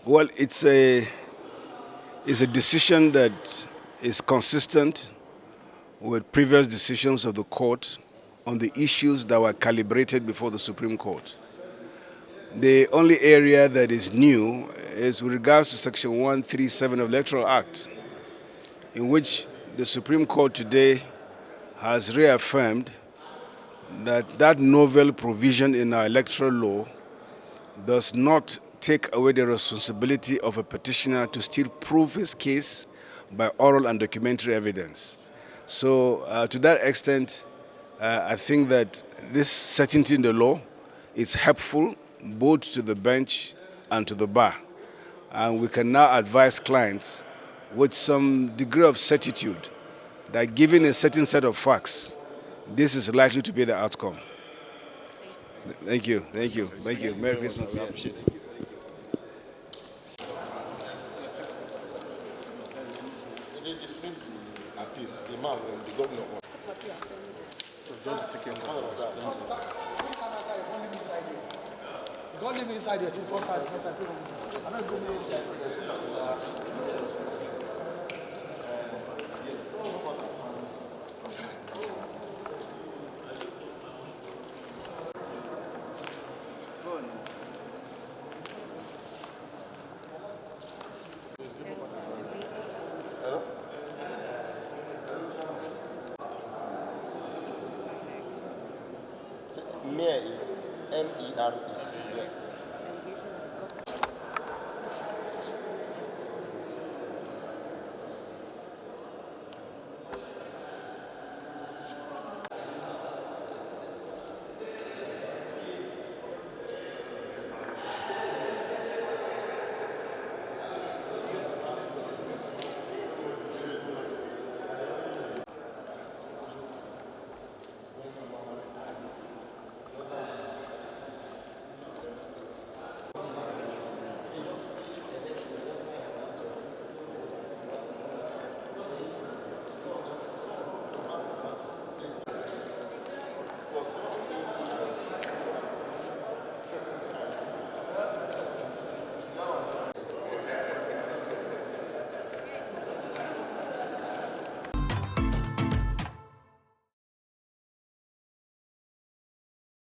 Well, it's a decision that is consistent with previous decisions of the court on the issues that were calibrated before the Supreme Court. The only area that is new is with regards to Section 137 of the Electoral Act, in which the Supreme Court today has reaffirmed that novel provision in our electoral law does not take away the responsibility of a petitioner to still prove his case by oral and documentary evidence. So to that extent, I think that this certainty in the law is helpful both to the bench and to the bar. And we can now advise clients with some degree of certitude that given a certain set of facts, this is likely to be the outcome. Thank you, thank you, thank you. Merry Christmas. I appreciate it. They dismissed the appeal. The man, the governor won. So just take care of that. God leave me inside here. I'm not going inside. Mayor is MERE.